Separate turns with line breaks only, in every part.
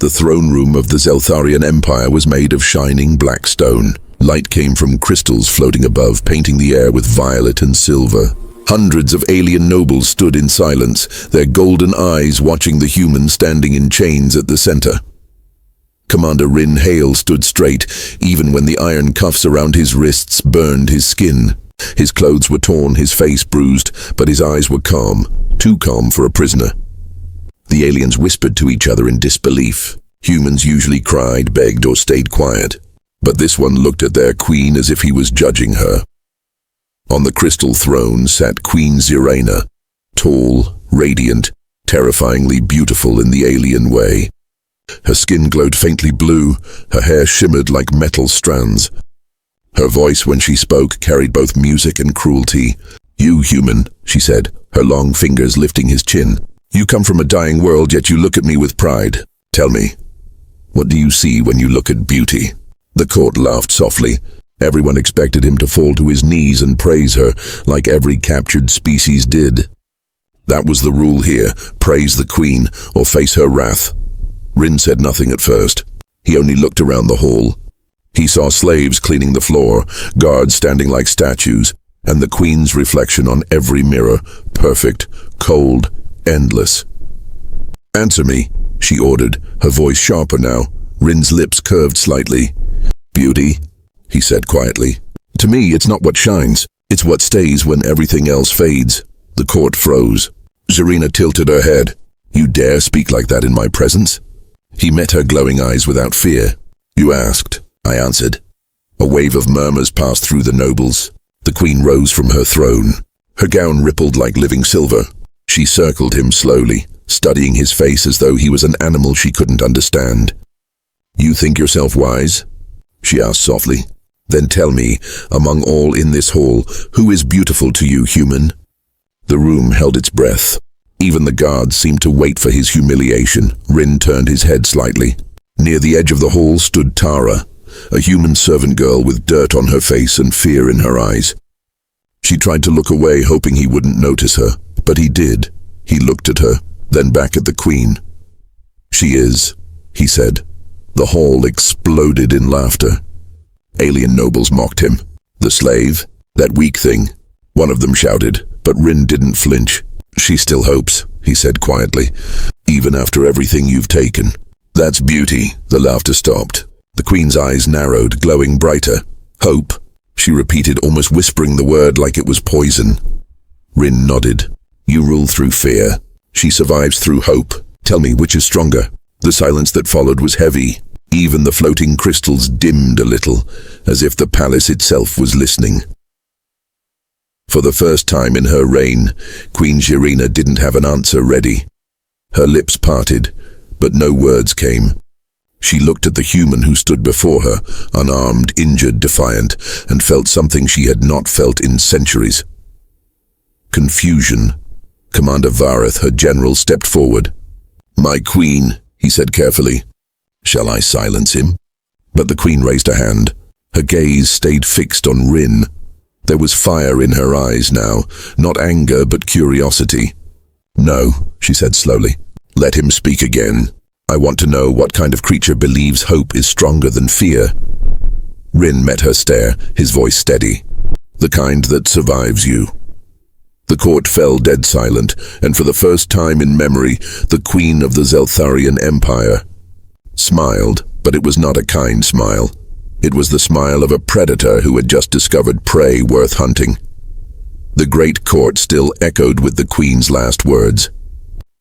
The throne room of the Zeltharian Empire was made of shining black stone. Light came from crystals floating above, painting the air with violet and silver. Hundreds of alien nobles stood in silence, their golden eyes watching the humans standing in chains at the center. Commander Rin Hale stood straight, even when the iron cuffs around his wrists burned his skin. His clothes were torn, his face bruised, but his eyes were calm, too calm for a prisoner. The aliens whispered to each other in disbelief. Humans usually cried, begged, or stayed quiet, but this one looked at their queen as if he was judging her. On the crystal throne sat Queen Zirena, tall, radiant, terrifyingly beautiful in the alien way. Her skin glowed faintly blue, her hair shimmered like metal strands. Her voice, when she spoke, carried both music and cruelty. "You, human," she said, her long fingers lifting his chin. "You come from a dying world, yet you look at me with pride. Tell me, what do you see when you look at beauty?" The court laughed softly. Everyone expected him to fall to his knees and praise her, like every captured species did. That was the rule here: praise the queen, or face her wrath. Rin said nothing at first. He only looked around the hall. He saw slaves cleaning the floor, guards standing like statues, and the queen's reflection on every mirror, perfect, cold, endless. "Answer me," she ordered, her voice sharper now. Rin's lips curved slightly. "Beauty," he said quietly. "To me, it's not what shines. It's what stays when everything else fades." The court froze. Zirena tilted her head. "You dare speak like that in my presence?" He met her glowing eyes without fear. "You asked," I answered. A wave of murmurs passed through the nobles. The queen rose from her throne. Her gown rippled like living silver. She circled him slowly, studying his face as though he was an animal she couldn't understand. "You think yourself wise?" she asked softly. "Then tell me, among all in this hall, who is beautiful to you, human?" The room held its breath. Even the guards seemed to wait for his humiliation. Rin turned his head slightly. Near the edge of the hall stood Tara, a human servant girl with dirt on her face and fear in her eyes. She tried to look away, hoping he wouldn't notice her, but he did. He looked at her, then back at the queen. "She is," he said. The hall exploded in laughter. Alien nobles mocked him. "The slave? That weak thing," one of them shouted, but Rin didn't flinch. "She still hopes," he said quietly, "even after everything you've taken." "That's beauty." The laughter stopped. The queen's eyes narrowed, glowing brighter. "Hope," she repeated, almost whispering the word like it was poison. Rin nodded. "You rule through fear. She survives through hope. Tell me, which is stronger?" The silence that followed was heavy. Even the floating crystals dimmed a little, as if the palace itself was listening. For the first time in her reign, Queen Zirena didn't have an answer ready. Her lips parted, but no words came. She looked at the human who stood before her, unarmed, injured, defiant, and felt something she had not felt in centuries. Confusion. Commander Vareth, her general, stepped forward. "My queen," he said carefully. "Shall I silence him?" But the queen raised a hand. Her gaze stayed fixed on Rin. There was fire in her eyes now, not anger but curiosity. "No," she said slowly. "Let him speak again. I want to know what kind of creature believes hope is stronger than fear." Rin met her stare, his voice steady. "The kind that survives you." The court fell dead silent, and for the first time in memory, the queen of the Zeltharian Empire smiled, but it was not a kind smile. It was the smile of a predator who had just discovered prey worth hunting. The great court still echoed with the queen's last words.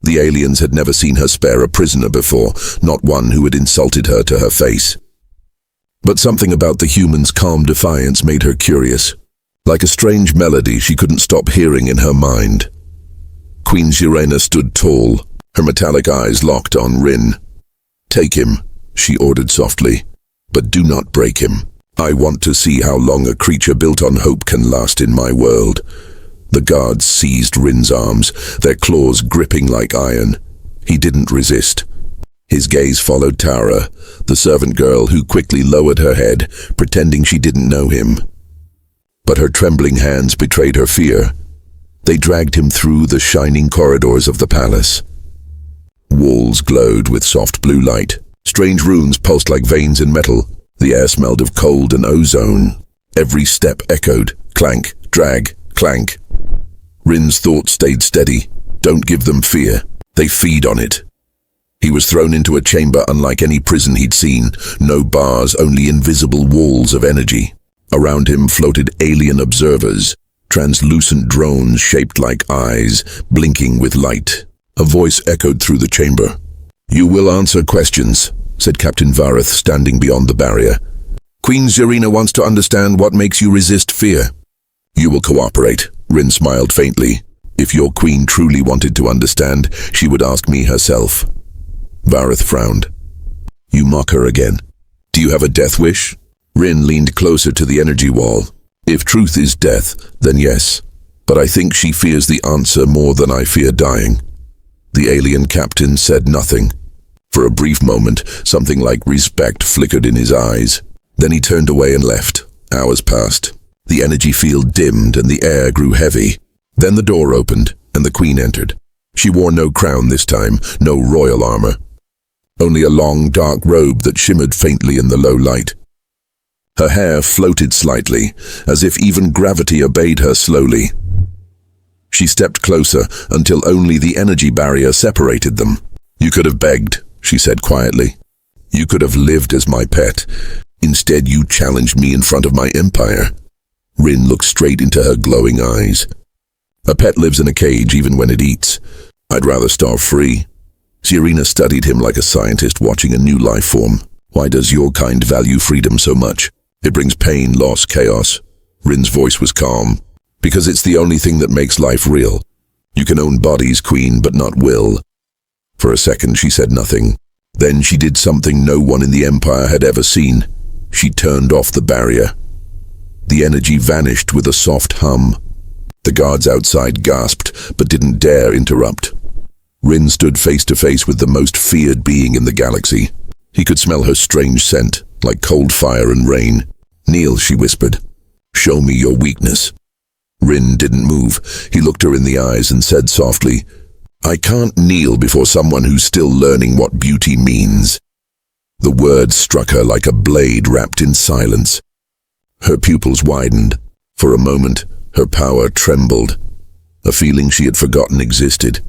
The aliens had never seen her spare a prisoner before, not one who had insulted her to her face. But something about the human's calm defiance made her curious. Like a strange melody she couldn't stop hearing in her mind. Queen Zirena stood tall, her metallic eyes locked on Rin. "Take him," she ordered softly, "but do not break him. I want to see how long a creature built on hope can last in my world." The guards seized Rin's arms, their claws gripping like iron. He didn't resist. His gaze followed Tara, the servant girl who quickly lowered her head, pretending she didn't know him. But her trembling hands betrayed her fear. They dragged him through the shining corridors of the palace. Walls glowed with soft blue light. Strange runes pulsed like veins in metal. The air smelled of cold and ozone. Every step echoed. Clank, drag, clank. Rin's thoughts stayed steady. Don't give them fear. They feed on it. He was thrown into a chamber unlike any prison he'd seen. No bars, only invisible walls of energy. Around him floated alien observers, translucent drones shaped like eyes, blinking with light. A voice echoed through the chamber. "You will answer questions," said Captain Vareth, standing beyond the barrier. "Queen Zerina wants to understand what makes you resist fear." "You will cooperate," Rin smiled faintly. "If your queen truly wanted to understand, she would ask me herself." Vareth frowned. "You mock her again. Do you have a death wish?" Rin leaned closer to the energy wall. "If truth is death, then yes. But I think she fears the answer more than I fear dying." The alien captain said nothing. For a brief moment, something like respect flickered in his eyes. Then he turned away and left. Hours passed. The energy field dimmed and the air grew heavy. Then the door opened and the queen entered. She wore no crown this time, no royal armor. Only a long, dark robe that shimmered faintly in the low light. Her hair floated slightly, as if even gravity obeyed her slowly. She stepped closer until only the energy barrier separated them. "You could have begged," she said quietly. "You could have lived as my pet. Instead, you challenged me in front of my empire." Rin looked straight into her glowing eyes. "A pet lives in a cage even when it eats. I'd rather starve free." Zerina studied him like a scientist watching a new life form. "Why does your kind value freedom so much?" "It brings pain, loss, chaos." Rin's voice was calm. "Because it's the only thing that makes life real. You can own bodies, Queen, but not will." For a second she said nothing. Then she did something no one in the Empire had ever seen. She turned off the barrier. The energy vanished with a soft hum. The guards outside gasped, but didn't dare interrupt. Rin stood face to face with the most feared being in the galaxy. He could smell her strange scent, like cold fire and rain. "Kneel," she whispered. "Show me your weakness." Rin didn't move. He looked her in the eyes and said softly, "I can't kneel before someone who's still learning what beauty means." The words struck her like a blade wrapped in silence. Her pupils widened. For a moment, her power trembled. A feeling she had forgotten existed.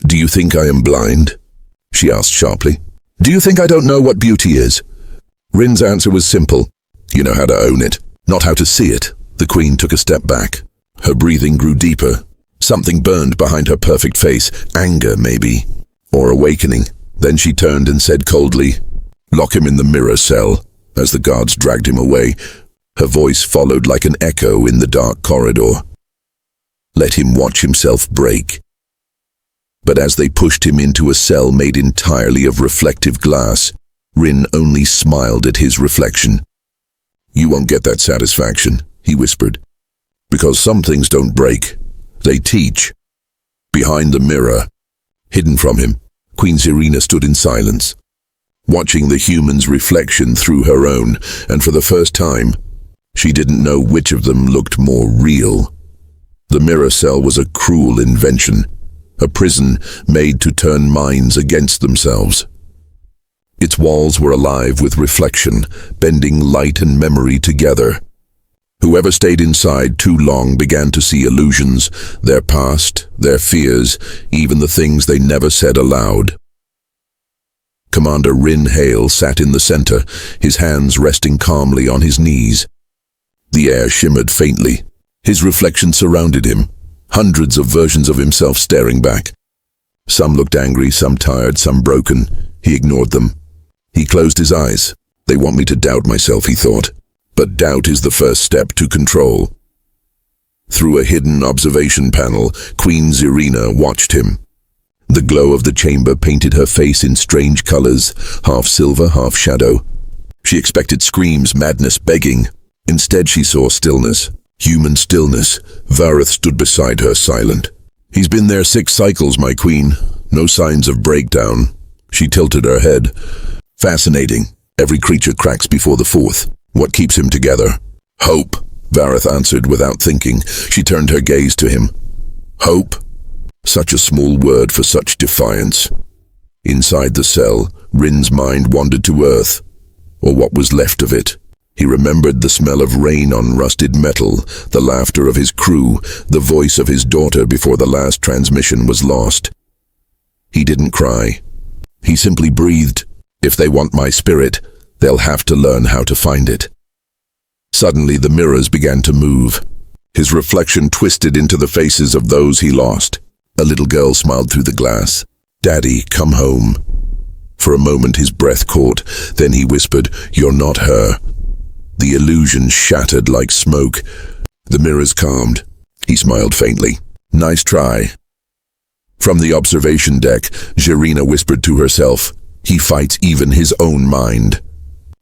"Do you think I am blind?" she asked sharply. "Do you think I don't know what beauty is?" Rin's answer was simple. "You know how to own it, not how to see it." The queen took a step back. Her breathing grew deeper. Something burned behind her perfect face. Anger, maybe. Or awakening. Then she turned and said coldly, "Lock him in the mirror cell." As the guards dragged him away, her voice followed like an echo in the dark corridor. "Let him watch himself break." But as they pushed him into a cell made entirely of reflective glass, Rin only smiled at his reflection. "You won't get that satisfaction," he whispered. "Because some things don't break. They teach." Behind the mirror, hidden from him, Queen Zerina stood in silence, watching the human's reflection through her own, and for the first time, she didn't know which of them looked more real. The mirror cell was a cruel invention, a prison made to turn minds against themselves. Its walls were alive with reflection, bending light and memory together. Whoever stayed inside too long began to see illusions, their past, their fears, even the things they never said aloud. Commander Rin Hale sat in the center, his hands resting calmly on his knees. The air shimmered faintly. His reflection surrounded him, hundreds of versions of himself staring back. Some looked angry, some tired, some broken. He ignored them. He closed his eyes. "They want me to doubt myself," he thought. But doubt is the first step to control. Through a hidden observation panel, Queen Zerina watched him. The glow of the chamber painted her face in strange colors, half silver, half shadow. She expected screams, madness, begging. Instead she saw stillness. Human stillness. Vareth stood beside her, silent. "He's been there 6 cycles, my queen. No signs of breakdown." She tilted her head. "Fascinating. Every creature cracks before the 4th. What keeps him together?" "Hope," Vareth answered without thinking. She turned her gaze to him. "Hope?" Such a small word for such defiance. Inside the cell, Rin's mind wandered to Earth, or what was left of it. He remembered the smell of rain on rusted metal, the laughter of his crew, the voice of his daughter before the last transmission was lost. He didn't cry. He simply breathed. If they want my spirit, they'll have to learn how to find it. Suddenly the mirrors began to move. His reflection twisted into the faces of those he lost. A little girl smiled through the glass. "Daddy, come home." For a moment his breath caught, then he whispered, "You're not her." The illusion shattered like smoke. The mirrors calmed. He smiled faintly. "Nice try." From the observation deck, Zerina whispered to herself, "He fights even his own mind.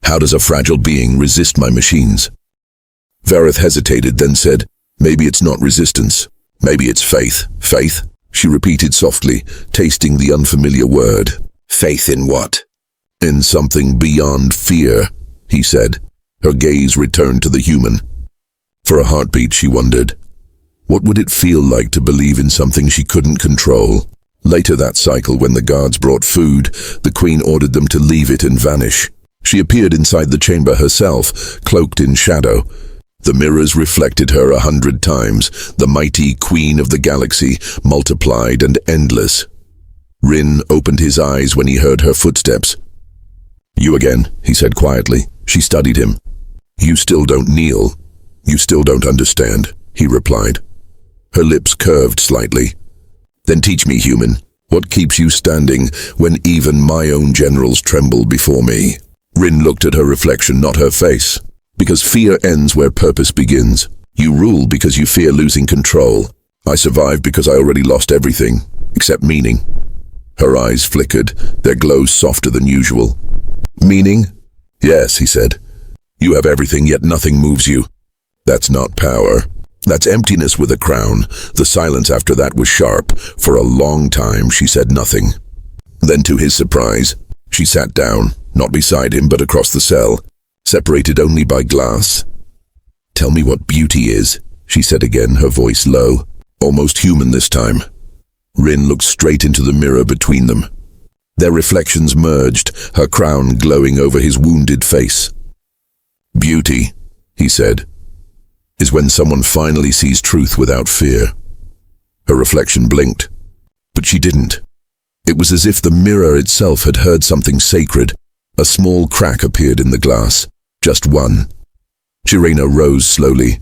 How does a fragile being resist my machines?" Vareth hesitated, then said, "Maybe it's not resistance. Maybe it's faith." "Faith?" she repeated softly, tasting the unfamiliar word. "Faith in what?" "In something beyond fear," he said. Her gaze returned to the human. For a heartbeat, she wondered, what would it feel like to believe in something she couldn't control? Later that cycle, when the guards brought food, the queen ordered them to leave it and vanish. She appeared inside the chamber herself, cloaked in shadow. The mirrors reflected her 100 times, the mighty queen of the galaxy, multiplied and endless. Rin opened his eyes when he heard her footsteps. "You again," he said quietly. She studied him. "You still don't kneel. You still don't understand," he replied. Her lips curved slightly. "Then teach me, human, what keeps you standing when even my own generals tremble before me?" Rin looked at her reflection, not her face. "Because fear ends where purpose begins. You rule because you fear losing control. I survived because I already lost everything, except meaning." Her eyes flickered, their glow softer than usual. "Meaning?" "Yes," he said. "You have everything, yet nothing moves you. That's not power. That's emptiness with a crown." The silence after that was sharp. For a long time she said nothing. Then, to his surprise, she sat down, not beside him but across the cell, separated only by glass. "Tell me what beauty is," she said again, her voice low, almost human this time. Rin looked straight into the mirror between them. Their reflections merged, her crown glowing over his wounded face. "Beauty," he said, "is when someone finally sees truth without fear." Her reflection blinked, but she didn't. It was as if the mirror itself had heard something sacred. A small crack appeared in the glass, just one. Zerina rose slowly.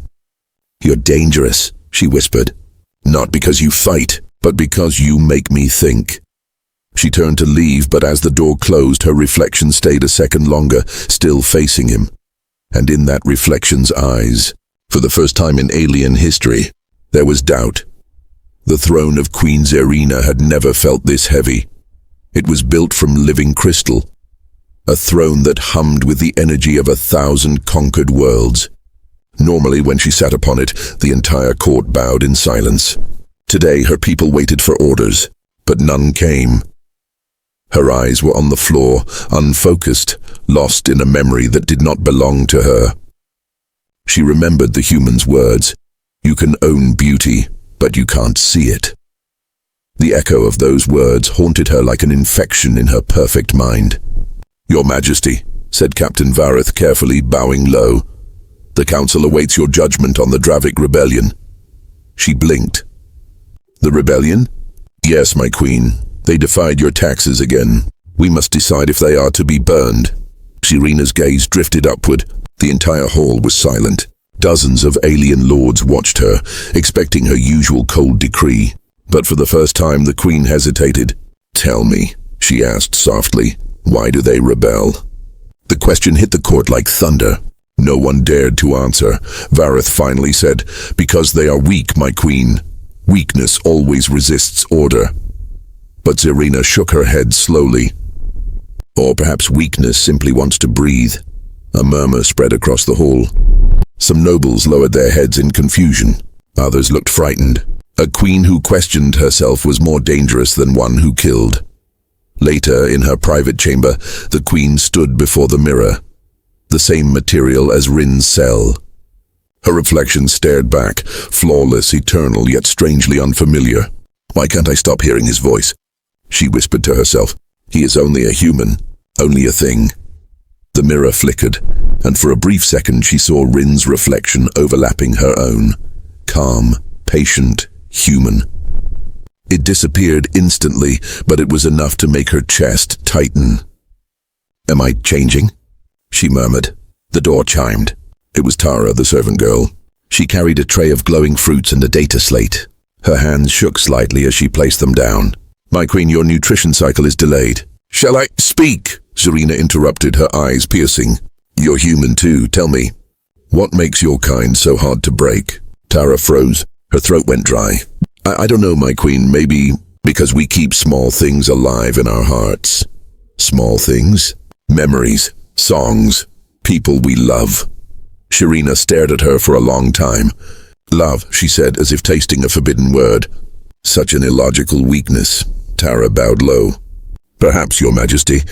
"You're dangerous," she whispered. "Not because you fight, but because you make me think." She turned to leave, but as the door closed, her reflection stayed a second longer, still facing him. And in that reflection's eyes, for the first time in alien history, there was doubt. The throne of Queen Zerina had never felt this heavy. It was built from living crystal, a throne that hummed with the energy of 1,000 conquered worlds. Normally, when she sat upon it, the entire court bowed in silence. Today, her people waited for orders, but none came. Her eyes were on the floor, unfocused, lost in a memory that did not belong to her. She remembered the human's words, "You can own beauty, but you can't see it." The echo of those words haunted her like an infection in her perfect mind. "Your Majesty," said Captain Vareth carefully, bowing low. "The Council awaits your judgment on the Dravik rebellion." She blinked. "The rebellion?" "Yes, my queen. They defied your taxes again. We must decide if they are to be burned." Zerina's gaze drifted upward. The entire hall was silent. Dozens of alien lords watched her, expecting her usual cold decree. But for the first time, the queen hesitated. "Tell me," she asked softly, "why do they rebel?" The question hit the court like thunder. No one dared to answer. Vareth finally said, "Because they are weak, my queen. Weakness always resists order." But Zerina shook her head slowly. Or perhaps weakness simply wants to breathe. A murmur spread across the hall. Some nobles lowered their heads in confusion. Others looked frightened. A queen who questioned herself was more dangerous than one who killed. Later, in her private chamber, the queen stood before the mirror, the same material as Rin's cell. Her reflection stared back, flawless, eternal, yet strangely unfamiliar. "Why can't I stop hearing his voice?" she whispered to herself. He is only a human, only a thing. The mirror flickered, and for a brief second she saw Rin's reflection overlapping her own. Calm, patient, human. It disappeared instantly, but it was enough to make her chest tighten. "Am I changing?" she murmured. The door chimed. It was Tara, the servant girl. She carried a tray of glowing fruits and a data slate. Her hands shook slightly as she placed them down. "My queen, your nutrition cycle is delayed." "Shall I speak?" Serena interrupted, her eyes piercing. "You're human too, tell me. What makes your kind so hard to break?" Tara froze. Her throat went dry. I don't know, my queen, maybe because we keep small things alive in our hearts." "Small things?" "Memories, songs, people we love." Serena stared at her for a long time. "Love," she said, as if tasting a forbidden word. "Such an illogical weakness." Tara bowed low. "Perhaps, your majesty,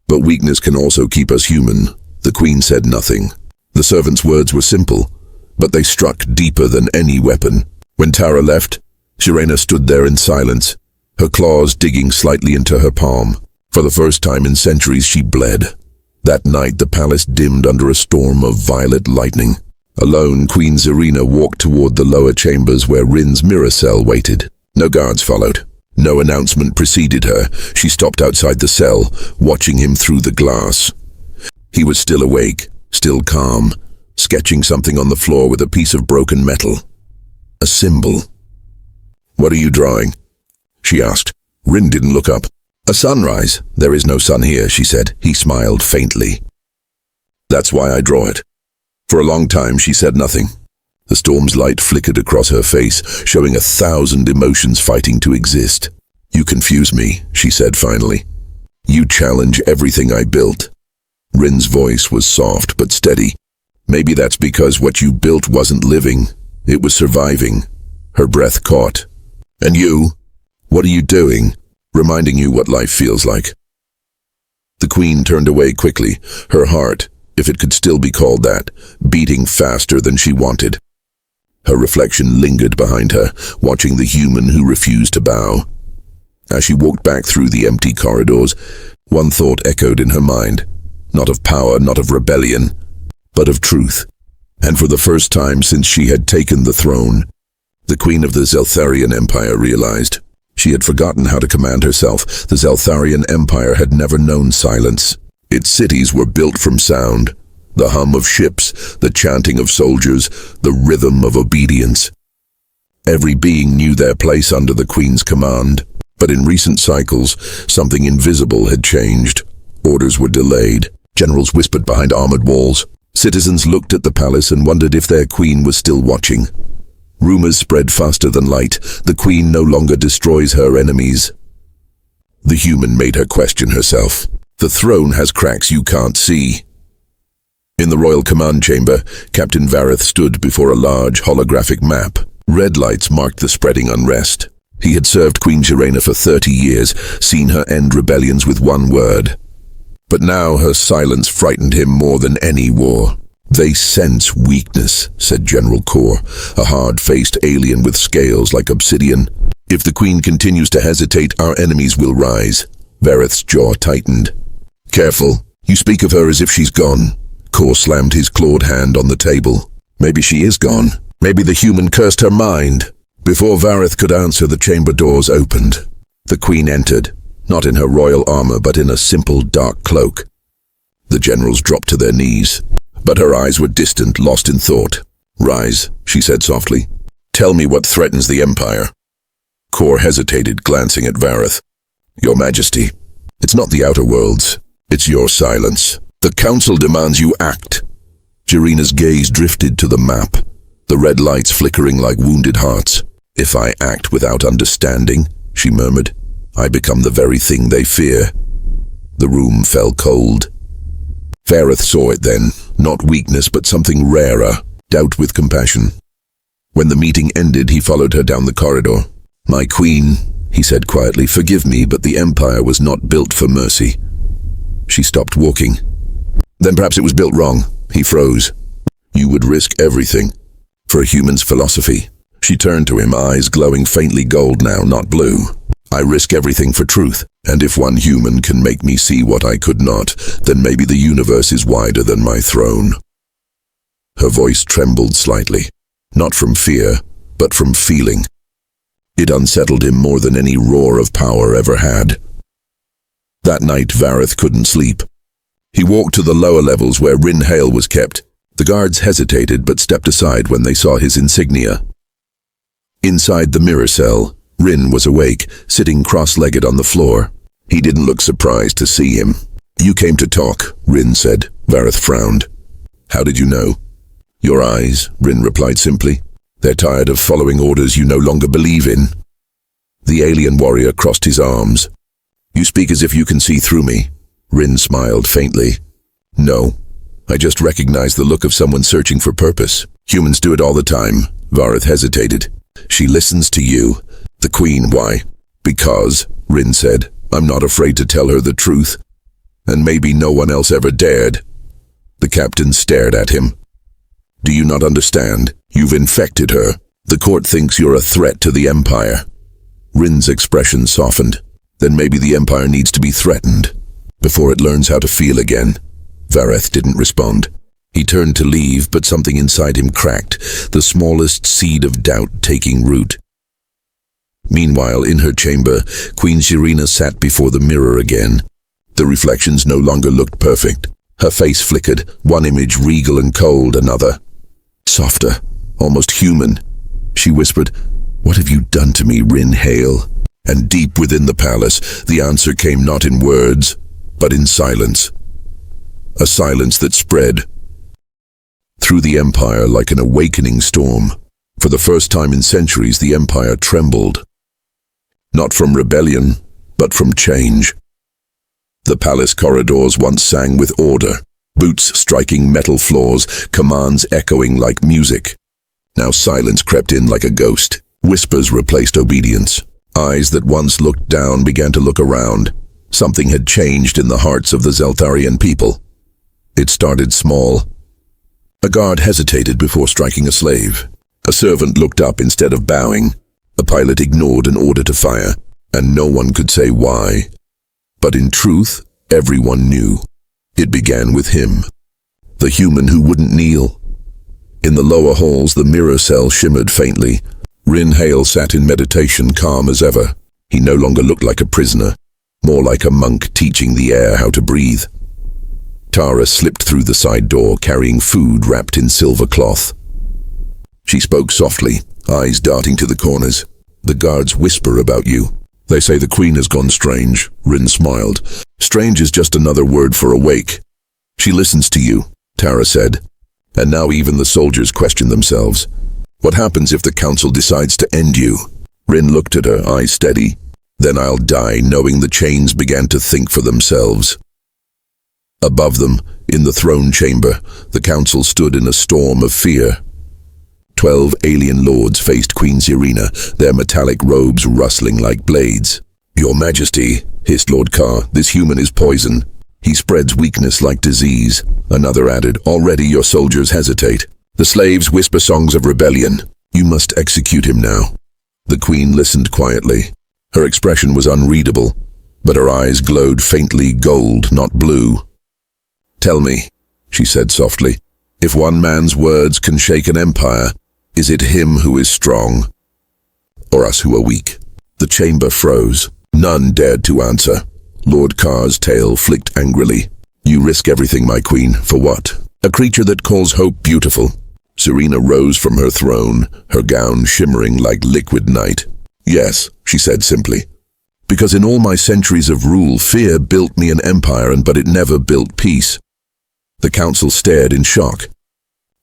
but weakness can also keep us human." The queen said nothing. The servant's words were simple, but they struck deeper than any weapon. When Tara left, Serena stood there in silence, her claws digging slightly into her palm. For the first time in centuries she bled. That night the palace dimmed under a storm of violet lightning. Alone, Queen Serena walked toward the lower chambers where Rin's mirror cell waited. No guards followed. No announcement preceded her. She stopped outside the cell, watching him through the glass. He was still awake, still calm, sketching something on the floor with a piece of broken metal. A symbol. "What are you drawing?" she asked. Rin didn't look up. "A sunrise. There is no sun here," she said. He smiled faintly. "That's why I draw it." For a long time she said nothing. The storm's light flickered across her face, showing 1,000 emotions fighting to exist. "You confuse me," she said finally. "You challenge everything I built." Rin's voice was soft but steady. "Maybe that's because what you built wasn't living. It was surviving." Her breath caught. "And you? What are you doing?" "Reminding you what life feels like." The queen turned away quickly, her heart, if it could still be called that, beating faster than she wanted. Her reflection lingered behind her, watching the human who refused to bow. As she walked back through the empty corridors, one thought echoed in her mind. Not of power, not of rebellion, but of truth. And for the first time since she had taken the throne, the queen of the Zeltharian Empire realized. She had forgotten how to command herself. The Zeltharian Empire had never known silence. Its cities were built from sound. The hum of ships, the chanting of soldiers, the rhythm of obedience. Every being knew their place under the queen's command. But in recent cycles, something invisible had changed. Orders were delayed. Generals whispered behind armored walls. Citizens looked at the palace and wondered if their queen was still watching. Rumors spread faster than light. The queen no longer destroys her enemies. The human made her question herself. The throne has cracks you can't see. In the royal command chamber, Captain Vareth stood before a large holographic map. Red lights marked the spreading unrest. He had served Queen Serena for 30 years, seen her end rebellions with one word. But now her silence frightened him more than any war. "They sense weakness," said General Kor, a hard-faced alien with scales like obsidian. "If the queen continues to hesitate, our enemies will rise." Vareth's jaw tightened. "Careful. You speak of her as if she's gone." Kor slammed his clawed hand on the table. "Maybe she is gone. Maybe the human cursed her mind." Before Vareth could answer, the chamber doors opened. The queen entered, not in her royal armor, but in a simple dark cloak. The generals dropped to their knees, but her eyes were distant, lost in thought. "Rise," she said softly. "Tell me what threatens the Empire." Kor hesitated, glancing at Vareth. "Your Majesty, it's not the outer worlds. It's your silence. The Council demands you act." Serena's gaze drifted to the map, the red lights flickering like wounded hearts. "If I act without understanding," she murmured, "I become the very thing they fear." The room fell cold. Vareth saw it then, not weakness but something rarer, doubt with compassion. When the meeting ended, he followed her down the corridor. "My queen," he said quietly, "forgive me, but the Empire was not built for mercy." She stopped walking. "Then perhaps it was built wrong." He froze. "You would risk everything for a human's philosophy." She turned to him, eyes glowing faintly gold now, not blue. I risk everything for truth, and if one human can make me see what I could not, then maybe the universe is wider than my throne." Her voice trembled slightly, not from fear, but from feeling. It unsettled him more than any roar of power ever had. That night, Vareth couldn't sleep. He walked to the lower levels where Rin Hale was kept. The guards hesitated but stepped aside when they saw his insignia. Inside the mirror cell, Rin was awake, sitting cross-legged on the floor. He didn't look surprised to see him. "You came to talk," Rin said. Vareth frowned. "How did you know?" "Your eyes," Rin replied simply. "They're tired of following orders you no longer believe in." The alien warrior crossed his arms. "You speak as if you can see through me." Rin smiled faintly. "No, I just recognize the look of someone searching for purpose. Humans do it all the time." Vareth hesitated. "She listens to you." "The Queen, why?" "Because," Rin said, "I'm not afraid to tell her the truth. And maybe no one else ever dared." The captain stared at him. "Do you not understand? You've infected her. The court thinks you're a threat to the Empire." Rin's expression softened. "Then maybe the Empire needs to be threatened, before it learns how to feel again." Vareth didn't respond. He turned to leave, but something inside him cracked, the smallest seed of doubt taking root. Meanwhile, in her chamber, Queen Shirina sat before the mirror again. The reflections no longer looked perfect. Her face flickered, one image regal and cold, another softer, almost human. She whispered, "What have you done to me, Rin Hale?" And deep within the palace, the answer came not in words, but in silence. A silence that spread through the Empire like an awakening storm. For the first time in centuries, the Empire trembled. Not from rebellion, but from change. The palace corridors once sang with order, boots striking metal floors, commands echoing like music. Now silence crept in like a ghost. Whispers replaced obedience. Eyes that once looked down began to look around. Something had changed in the hearts of the Zeltarian people. It started small. A guard hesitated before striking a slave. A servant looked up instead of bowing. A pilot ignored an order to fire, and no one could say why. But in truth, everyone knew. It began with him, the human who wouldn't kneel. In the lower halls, the mirror cell shimmered faintly. Rin Hale sat in meditation, calm as ever. He no longer looked like a prisoner, more like a monk teaching the air how to breathe. Tara slipped through the side door, carrying food wrapped in silver cloth. She spoke softly, eyes darting to the corners. "The guards whisper about you. They say the Queen has gone strange." Rin smiled. "Strange is just another word for awake." "She listens to you," Tara said. "And now even the soldiers question themselves. What happens if the council decides to end you?" Rin looked at her, eyes steady. "Then I'll die knowing the chains began to think for themselves." Above them, in the throne chamber, the council stood in a storm of fear. 12 alien lords faced Queen Shirina, their metallic robes rustling like blades. "Your Majesty," hissed Lord Carr, "this human is poison. He spreads weakness like disease." Another added, "Already your soldiers hesitate. The slaves whisper songs of rebellion. You must execute him now." The Queen listened quietly. Her expression was unreadable, but her eyes glowed faintly gold, not blue. "Tell me," she said softly, "if one man's words can shake an empire, is it him who is strong, or us who are weak?" The chamber froze. None dared to answer. Lord Carr's tail flicked angrily. "You risk everything, my queen, for what? A creature that calls hope beautiful." Shirina rose from her throne, her gown shimmering like liquid night. "Yes," she said simply, "because in all my centuries of rule, fear built me an empire, but it never built peace." The council stared in shock.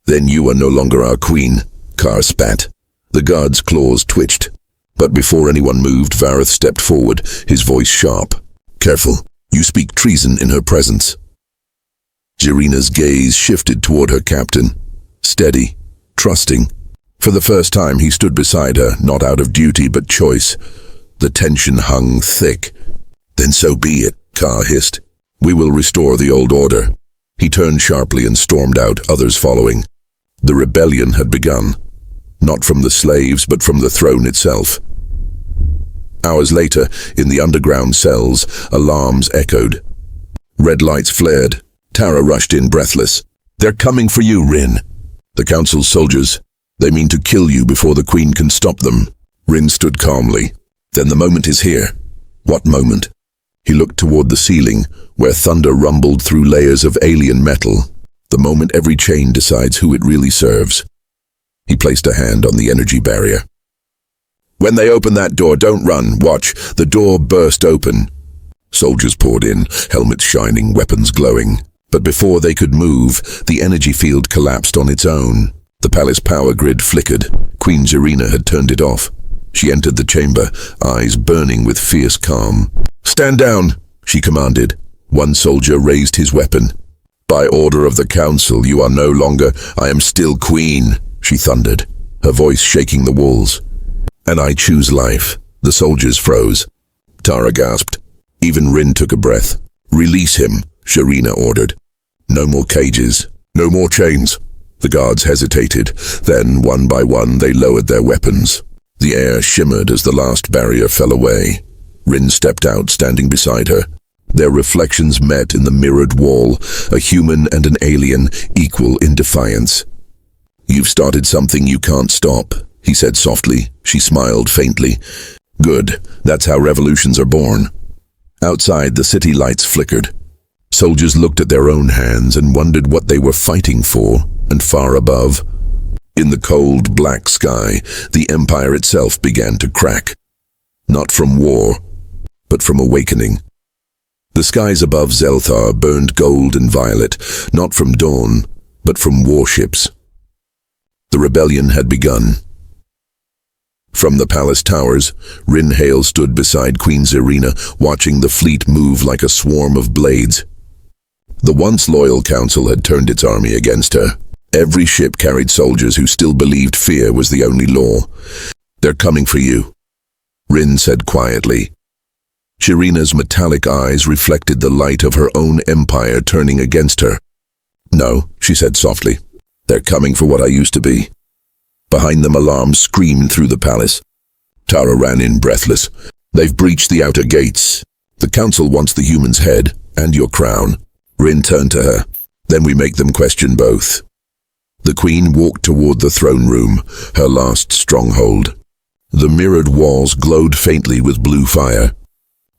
"Then you are no longer our queen," Carr spat. The guard's claws twitched. But before anyone moved, Vareth stepped forward, his voice sharp. "Careful, you speak treason in her presence." Shirina's gaze shifted toward her captain, steady, trusting. For the first time, he stood beside her, not out of duty but choice. The tension hung thick. "Then so be it," Carr hissed. "We will restore the old order." He turned sharply and stormed out, others following. The rebellion had begun, not from the slaves but from the throne itself. Hours later, in the underground cells, alarms echoed. Red lights flared. Tara rushed in breathless. "They're coming for you, Rin." "The Council's soldiers. They mean to kill you before the Queen can stop them." Rin stood calmly. "Then the moment is here." "What moment?" He looked toward the ceiling, where thunder rumbled through layers of alien metal. "The moment every chain decides who it really serves." He placed a hand on the energy barrier. "When they open that door, don't run. Watch." The door burst open. Soldiers poured in, helmets shining, weapons glowing. But before they could move, the energy field collapsed on its own. The palace power grid flickered. Queen Serena had turned it off. She entered the chamber, eyes burning with fierce calm. "Stand down," she commanded. One soldier raised his weapon. "By order of the council, you are no longer. I am still queen," she thundered, her voice shaking the walls. "And I choose life." The soldiers froze. Tara gasped. Even Rin took a breath. "Release him," Serena ordered. "No more cages. No more chains." The guards hesitated. Then, one by one, they lowered their weapons. The air shimmered as the last barrier fell away. Rin stepped out, standing beside her. Their reflections met in the mirrored wall, a human and an alien, equal in defiance. "You've started something you can't stop," he said softly. She smiled faintly. "Good. That's how revolutions are born." Outside, the city lights flickered. Soldiers looked at their own hands and wondered what they were fighting for, and far above, in the cold, black sky, the Empire itself began to crack. Not from war, but from awakening. The skies above Zelthar burned gold and violet, not from dawn, but from warships. The rebellion had begun. From the palace towers, Rin Hale stood beside Queen Serena, watching the fleet move like a swarm of blades. The once loyal council had turned its army against her. Every ship carried soldiers who still believed fear was the only law. "They're coming for you," Rin said quietly. Serena's metallic eyes reflected the light of her own empire turning against her. "No," she said softly. "They're coming for what I used to be." Behind them, alarms screamed through the palace. Tara ran in breathless. "They've breached the outer gates. The council wants the human's head and your crown." Rin turned to her. "Then we make them question both." The queen walked toward the throne room, her last stronghold. The mirrored walls glowed faintly with blue fire.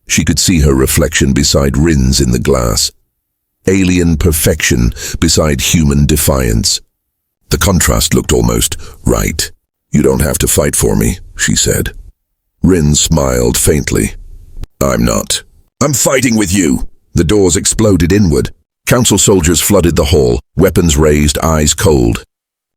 She could see her reflection beside Rin's in the glass. Alien perfection beside human defiance. The contrast looked almost right. "You don't have to fight for me," she said. Rin smiled faintly. "I'm not. I'm fighting with you." The doors exploded inward. Council soldiers flooded the hall, weapons raised, eyes cold.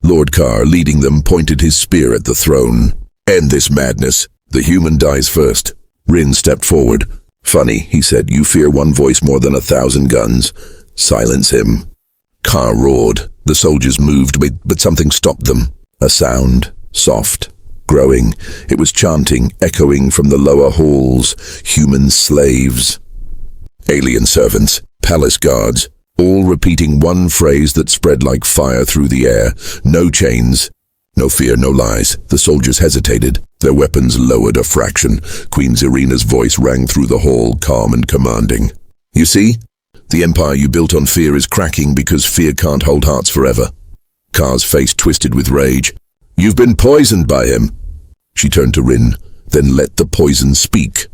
Lord Carr, leading them, pointed his spear at the throne. "End this madness. The human dies first." Rin stepped forward. "Funny," he said, "you fear one voice more than 1,000 guns. Silence him." Carr roared. The soldiers moved, but something stopped them. A sound, soft, growing. It was chanting, echoing from the lower halls. Human slaves. Alien servants, palace guards, all repeating one phrase that spread like fire through the air. "No chains. No fear, no lies." The soldiers hesitated. Their weapons lowered a fraction. Queen Serena's voice rang through the hall, calm and commanding. "You see? The empire you built on fear is cracking because fear can't hold hearts forever." Carr's face twisted with rage. "You've been poisoned by him." She turned to Rin. "Then let the poison speak."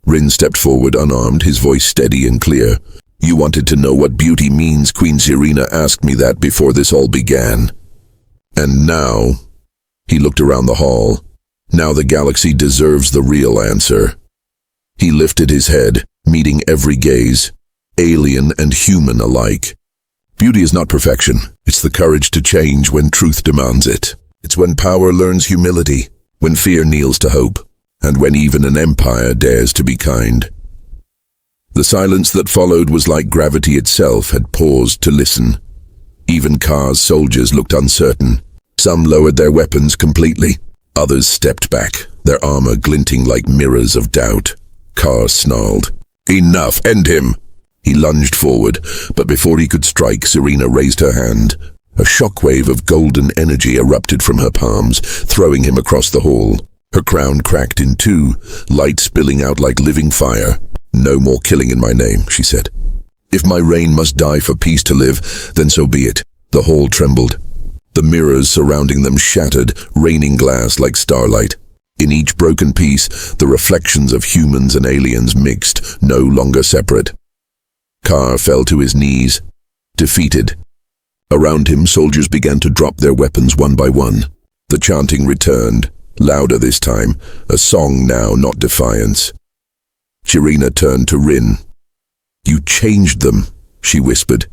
Rin stepped forward unarmed, his voice steady and clear. "You wanted to know what beauty means. Queen Serena asked me that before this all began. And now," he looked around the hall, "now the galaxy deserves the real answer." He lifted his head, meeting every gaze, alien and human alike. Beauty is not perfection. It's the courage to change when truth demands it. It's when power learns humility, when fear kneels to hope, and when even an empire dares to be kind. The silence that followed was like gravity itself had paused to listen. Even Carr's soldiers looked uncertain. Some lowered their weapons completely. Others stepped back, their armor glinting like mirrors of doubt. Carr snarled. "Enough! End him!" He lunged forward, but before he could strike, Serena raised her hand. A shockwave of golden energy erupted from her palms, throwing him across the hall. Her crown cracked in two, light spilling out like living fire. "No more killing in my name," she said. "If my reign must die for peace to live, then so be it." The hall trembled. The mirrors surrounding them shattered, raining glass like starlight. In each broken piece, the reflections of humans and aliens mixed, no longer separate. Carr fell to his knees, defeated. Around him, soldiers began to drop their weapons one by one. The chanting returned, louder this time, a song now, not defiance. Chirina turned to Rin. "You changed them," she whispered.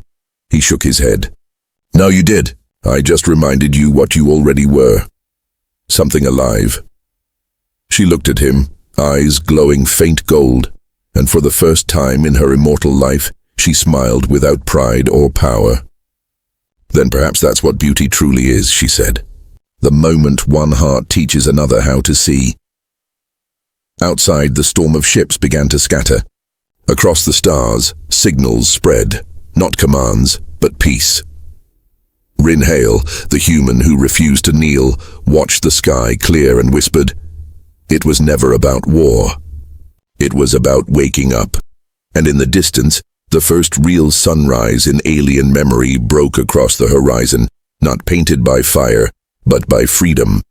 He shook his head. "No, you did. I just reminded you what you already were. Something alive." She looked at him, eyes glowing faint gold, and for the first time in her immortal life, she smiled without pride or power. "Then perhaps that's what beauty truly is," she said. "The moment one heart teaches another how to see." Outside, the storm of ships began to scatter. Across the stars, signals spread, not commands, but peace. Rin Hale, the human who refused to kneel, watched the sky clear and whispered, "It was never about war. It was about waking up." And in the distance, the first real sunrise in alien memory broke across the horizon, not painted by fire, but by freedom.